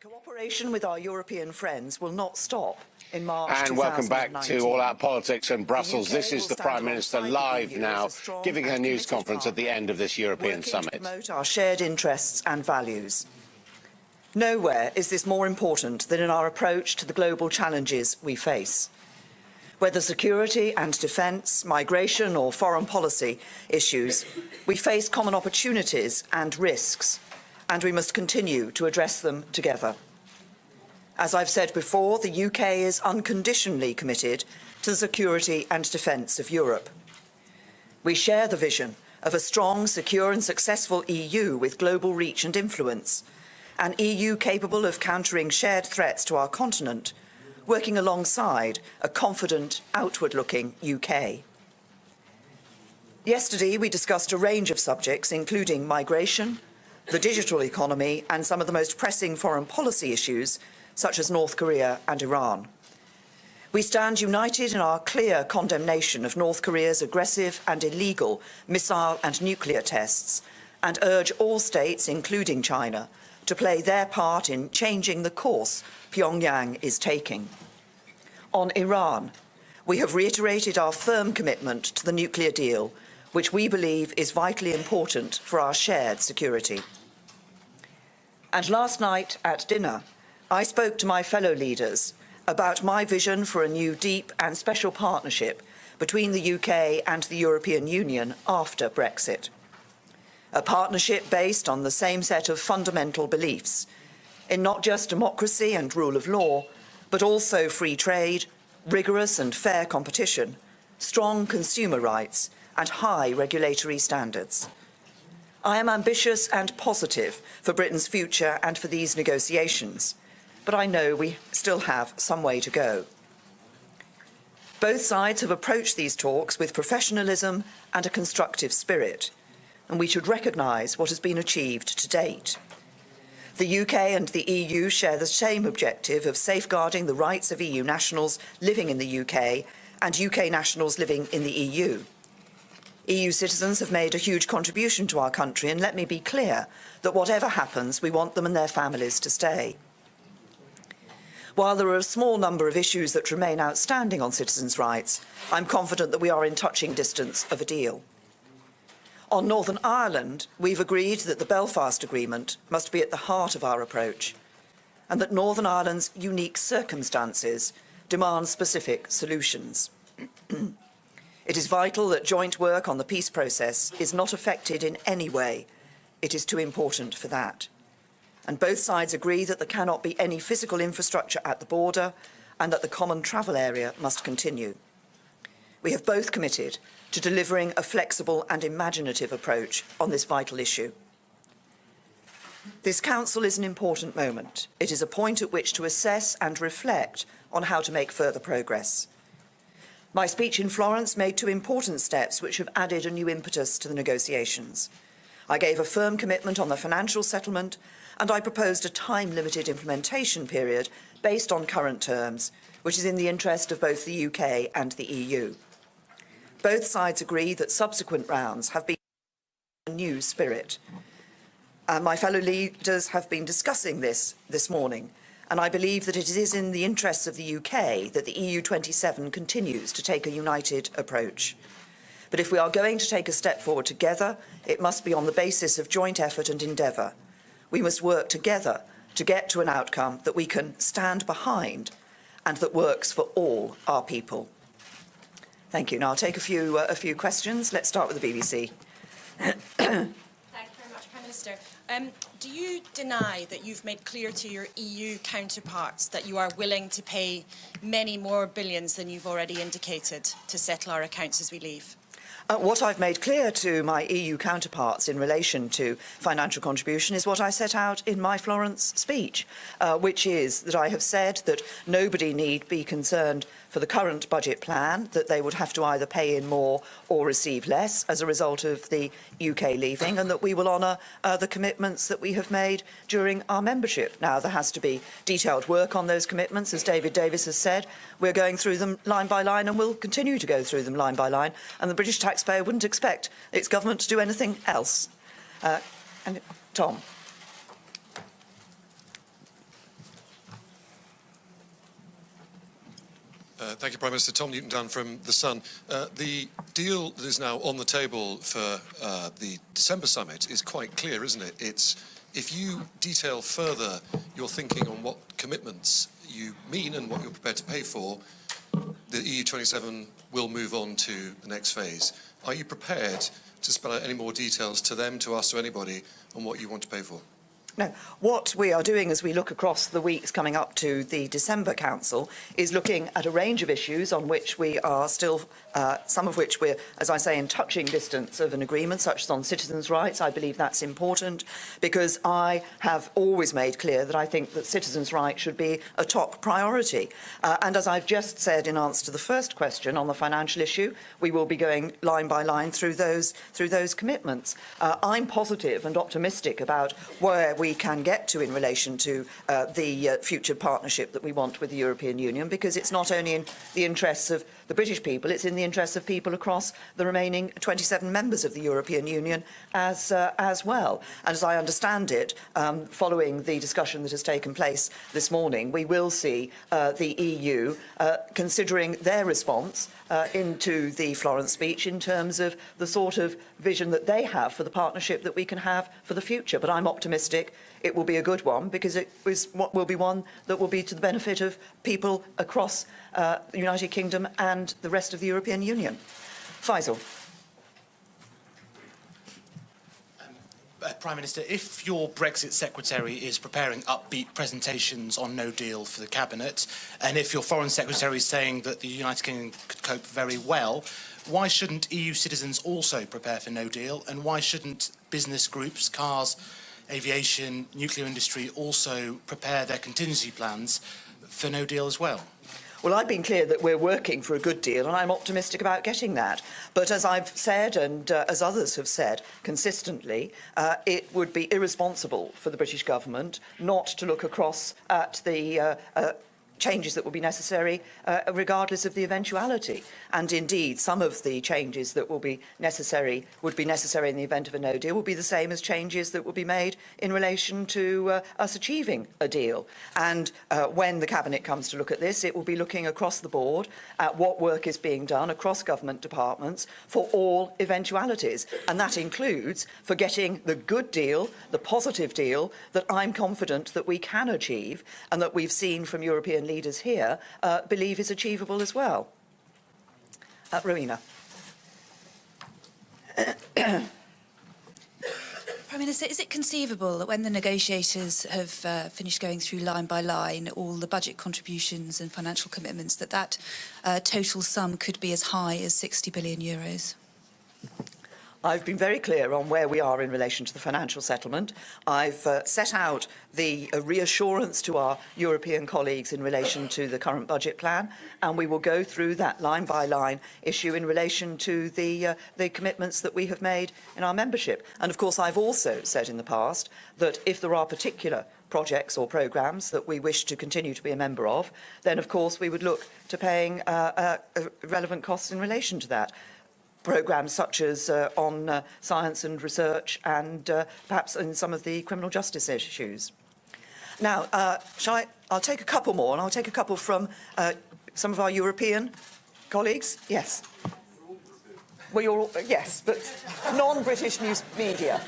Cooperation with our European friends will not stop in March And 2019. welcome back to All Out Politics in Brussels. This is the Prime Minister live now, giving her news conference at the end of this European summit. To promote our shared interests and values. Nowhere is this more important than in our approach to the global challenges we face. Whether security and defence, migration or foreign policy issues, we face common opportunities and risks, and we must continue to address them together. As I've said before, the UK is unconditionally committed to the security and defence of Europe. We share the vision of a strong, secure and successful EU with global reach and influence, an EU capable of countering shared threats to our continent, working alongside a confident, outward-looking UK. Yesterday, we discussed a range of subjects, including migration, the digital economy and some of the most pressing foreign policy issues, such as North Korea and Iran. We stand united in our clear condemnation of North Korea's aggressive and illegal missile and nuclear tests and urge all states, including China, to play their part in changing the course Pyongyang is taking. On Iran, we have reiterated our firm commitment to the nuclear deal, which we believe is vitally important for our shared security. And last night at dinner, I spoke to my fellow leaders about my vision for a new deep and special partnership between the UK and the European Union after Brexit. A partnership based on the same set of fundamental beliefs in not just democracy and rule of law, but also free trade, rigorous and fair competition, strong consumer rights, and high regulatory standards. I am ambitious and positive for Britain's future and for these negotiations, but I know we still have some way to go. Both sides have approached these talks with professionalism and a constructive spirit, and we should recognise what has been achieved to date. The UK and the EU share the same objective of safeguarding the rights of EU nationals living in the UK and UK nationals living in the EU. EU citizens have made a huge contribution to our country, and let me be clear that whatever happens, we want them and their families to stay. While there are a small number of issues that remain outstanding on citizens' rights, I'm confident that we are in touching distance of a deal. On Northern Ireland, we've agreed that the Belfast Agreement must be at the heart of our approach, and that Northern Ireland's unique circumstances demand specific solutions. It is vital that joint work on the peace process is not affected in any way. It is too important for that. And both sides agree that there cannot be any physical infrastructure at the border and that the common travel area must continue. We have both committed to delivering a flexible and imaginative approach on this vital issue. This Council is an important moment. It is a point at which to assess and reflect on how to make further progress. My speech in Florence made two important steps which have added a new impetus to the negotiations. I gave a firm commitment on the financial settlement, and I proposed a time-limited implementation period based on current terms, which is in the interest of both the UK and the EU. Both sides agree that subsequent rounds have been a new spirit. My fellow leaders have been discussing this morning, and I believe that it is in the interests of the UK that the EU27 continues to take a united approach. But if we are going to take a step forward together, it must be on the basis of joint effort and endeavour. We must work together to get to an outcome that we can stand behind and that works for all our people. Thank you. Now I'll take a few questions. Let's start with the BBC. Thank you very much, Prime Minister. Do you deny that you've made clear to your EU counterparts that you are willing to pay many more billions than you've already indicated to settle our accounts as we leave? What I've made clear to my EU counterparts in relation to financial contribution is what I set out in my Florence speech, which is that I have said that nobody need be concerned for the current budget plan, that they would have to either pay in more or receive less as a result of the UK leaving, and that we will honour the commitments that we have made during our membership. Now, there has to be detailed work on those commitments, as David Davis has said. We're going through them line by line and will continue to go through them line by line, and the British taxpayer wouldn't expect its government to do anything else. And Tom. Thank you, Prime Minister. Tom Newton-Dunn from The Sun. The deal that is now on the table for the December summit is quite clear, isn't it? It's if you detail further your thinking on what commitments you mean and what you're prepared to pay for, the EU27 will move on to the next phase. Are you prepared to spell out any more details to them, to us, to anybody on what you want to pay for? No, what we are doing as we look across the weeks coming up to the December Council is looking at a range of issues on which we are still, some of which we're, as I say, in touching distance of an agreement, such as on citizens' rights. I believe that's important because I have always made clear that I think that citizens' rights should be a top priority. And as I've just said in answer to the first question on the financial issue, we will be going line by line through those commitments. I'm positive and optimistic about where we can get to in relation to the future partnership that we want with the European Union, because it's not only in the interests of the British people, it's in the interests of people across the remaining 27 members of the European Union as well. And as I understand it, following the discussion that has taken place this morning, we will see the EU considering their response into the Florence speech in terms of the sort of vision that they have for the partnership that we can have for the future. But I'm optimistic it will be a good one, because it is what will be one that will be to the benefit of people across the United Kingdom and the rest of the European Union. Faisal. Prime Minister, if your Brexit Secretary is preparing upbeat presentations on no deal for the Cabinet, and if your Foreign Secretary is saying that the United Kingdom could cope very well, why shouldn't EU citizens also prepare for no deal? And why shouldn't business groups, cars, aviation, nuclear industry also prepare their contingency plans for no deal as well? Well, I've been clear that we're working for a good deal, and I'm optimistic about getting that. But as I've said, and as others have said consistently, it would be irresponsible for the British government not to look across at the changes that will be necessary regardless of the eventuality. And indeed, some of the changes that would be necessary in the event of a no deal will be the same as changes that will be made in relation to us achieving a deal. And when the Cabinet comes to look at this, it will be looking across the board at what work is being done across government departments for all eventualities. And that includes for getting the good deal, the positive deal that I'm confident that we can achieve and that we've seen from European leaders here believe is achievable as well. Rowena. Prime Minister, is it conceivable that when the negotiators have finished going through line by line all the budget contributions and financial commitments, that total sum could be as high as 60 billion euros? I've been very clear on where we are in relation to the financial settlement. I've set out the reassurance to our European colleagues in relation to the current budget plan, and we will go through that line by line issue in relation to the commitments that we have made in our membership. And of course, I've also said in the past that if there are particular projects or programmes that we wish to continue to be a member of, then of course we would look to paying relevant costs in relation to that. Programmes such as on science and research and perhaps in some of the criminal justice issues. Now, I'll take a couple more, and I'll take a couple from some of our European colleagues. Yes. Well, you're all, yes, but non-British news media.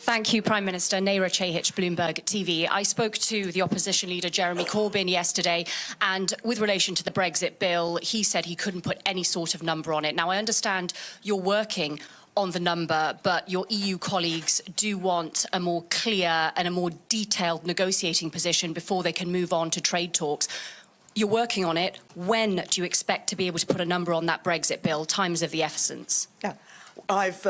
Thank you, Prime Minister. Naira Chehich, Bloomberg TV. I spoke to the opposition leader, Jeremy Corbyn, yesterday, and with relation to the Brexit bill, he said he couldn't put any sort of number on it. Now, I understand you're working on the number, but your EU colleagues do want a more clear and a more detailed negotiating position before they can move on to trade talks. You're working on it. When do you expect to be able to put a number on that Brexit bill? Time is of the essence. Yeah. I've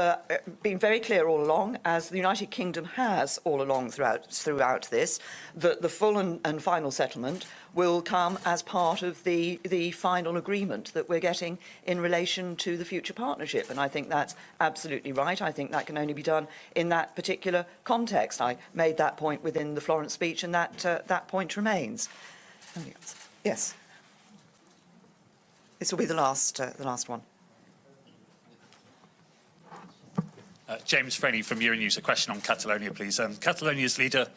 been very clear all along, as the United Kingdom has all along throughout this, that the full and final settlement will come as part of the final agreement that we're getting in relation to the future partnership. And I think that's absolutely right. I think that can only be done in that particular context. I made that point within the Florence speech, and that point remains. Yes. This will be the last one. James Frenny from Euronews. A question on Catalonia, please. Catalonia's leader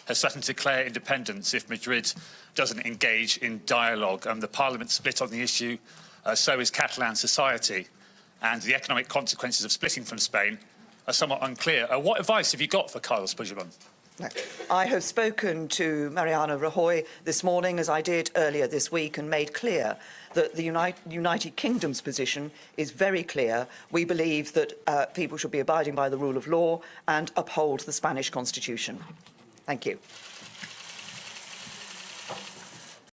has threatened to declare independence if Madrid doesn't engage in dialogue. The Parliament's split on the issue, so is Catalan society, and the economic consequences of splitting from Spain are somewhat unclear. What advice have you got for Carles Puigdemont? I have spoken to Mariano Rajoy this morning, as I did earlier this week, and made clear that the United Kingdom's position is very clear. We believe that people should be abiding by the rule of law and uphold the Spanish Constitution. Thank you.